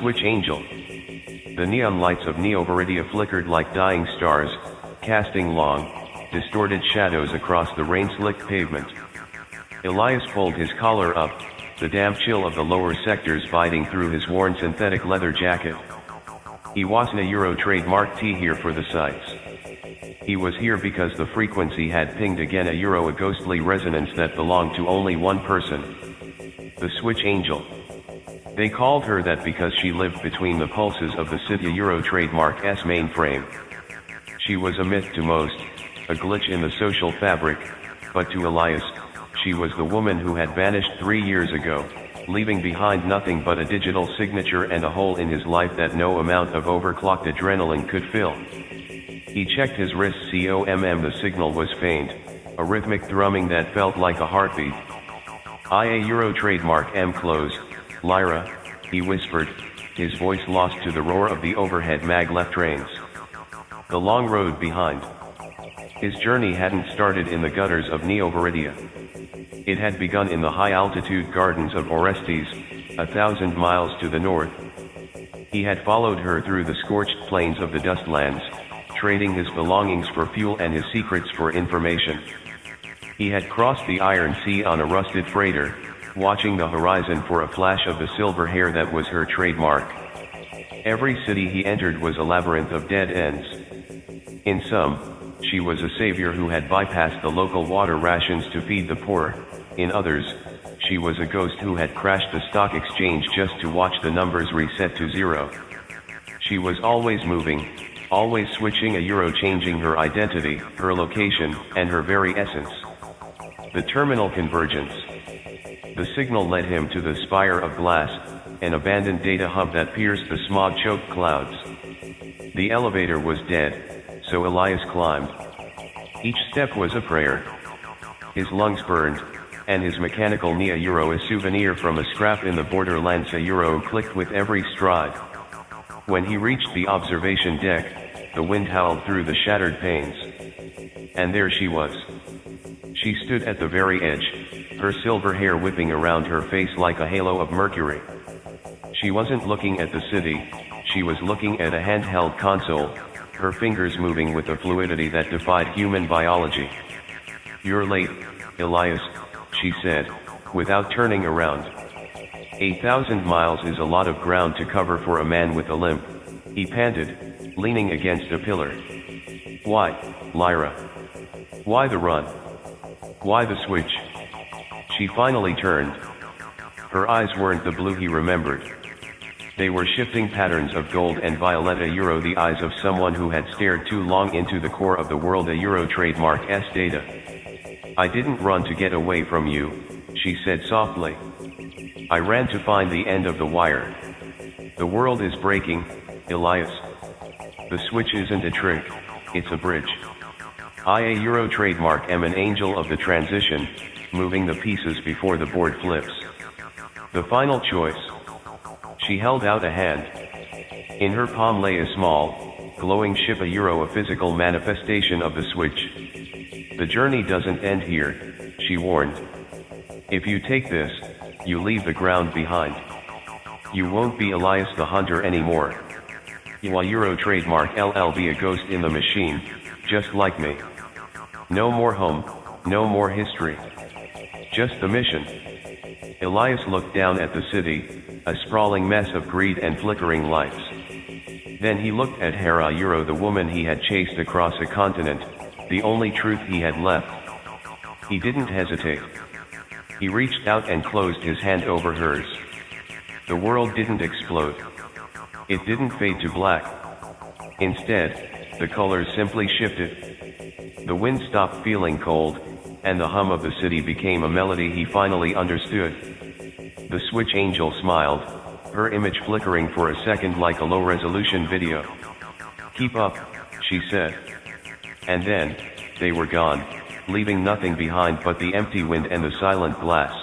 Switch Angel. The neon lights of Neo-Viridia flickered like dying stars, casting long, distorted shadows across the rain-slicked pavement. Elias pulled his collar up, the damp chill of the lower sectors biting through his worn synthetic leather jacket. He wasn't a Euro trademark T here for the sights. He was here because the frequency had pinged again, a ghostly resonance that belonged to only one person. The Switch Angel. They called her that because she lived between the pulses of the Cydia Euro trademark S mainframe. She was a myth to most, a glitch in the social fabric, but to Elias, she was the woman who had vanished 3 years ago, leaving behind nothing but a digital signature and a hole in his life that no amount of overclocked adrenaline could fill. He checked his wrist. The signal was faint, a rhythmic thrumming that felt like a heartbeat. IA Euro trademark M close, Lyra, he whispered, his voice lost to the roar of the overhead maglev trains. The long road behind. His journey hadn't started in the gutters of Neo-Viridia. It had begun in the high-altitude gardens of Orestes, 1,000 miles to the north. He had followed her through the scorched plains of the Dustlands, trading his belongings for fuel and his secrets for information. He had crossed the Iron Sea on a rusted freighter, watching the horizon for a flash of the silver hair that was her trademark. Every city he entered was a labyrinth of dead ends. In some, she was a savior who had bypassed the local water rations to feed the poor. In others, she was a ghost who had crashed the stock exchange just to watch the numbers reset to zero. She was always moving, always switching, a Euro changing her identity, her location, and her very essence. The terminal convergence. The signal led him to the spire of glass, an abandoned data hub that pierced the smog-choked clouds. The elevator was dead, so Elias climbed. Each step was a prayer. His lungs burned, and his mechanical Nia Euro, a souvenir from a scrap in the borderlands, a Euro clicked with every stride. When he reached the observation deck, the wind howled through the shattered panes. And there she was. She stood at the very edge, her silver hair whipping around her face like a halo of mercury. She wasn't looking at the city, she was looking at a handheld console, her fingers moving with a fluidity that defied human biology. "You're late, Elias," she said, without turning around. 8,000 miles is a lot of ground to cover for a man with a limp, he panted, leaning against a pillar. "Why, Lyra? Why the run? Why the switch?" She finally turned. Her eyes weren't the blue he remembered. They were shifting patterns of gold and violet, a Euro, the eyes of someone who had stared too long into the core of the world, a Euro trademark S data. "I didn't run to get away from you," she said softly. "I ran to find the end of the wire. The world is breaking, Elias. The switch isn't a trick, it's a bridge. IA Euro trademark M, an angel of the transition, moving the pieces before the board flips. The final choice." She held out a hand. In her palm lay a small, glowing ship, a Euro, a physical manifestation of the switch. "The journey doesn't end here," she warned. "If you take this, you leave the ground behind. You won't be Elias the Hunter anymore. You are Euro trademark LLB, a ghost in the machine, just like me. No more home, no more history. Just the mission." Elias looked down at the city, a sprawling mess of greed and flickering lights. Then he looked at Hera Euro, the woman he had chased across a continent, the only truth he had left. He didn't hesitate. He reached out and closed his hand over hers. The world didn't explode. It didn't fade to black. Instead, the colors simply shifted. The wind stopped feeling cold, and the hum of the city became a melody he finally understood. The Switch Angel smiled, her image flickering for a second like a low-resolution video. "Keep up," she said. And then, they were gone, leaving nothing behind but the empty wind and the silent glass.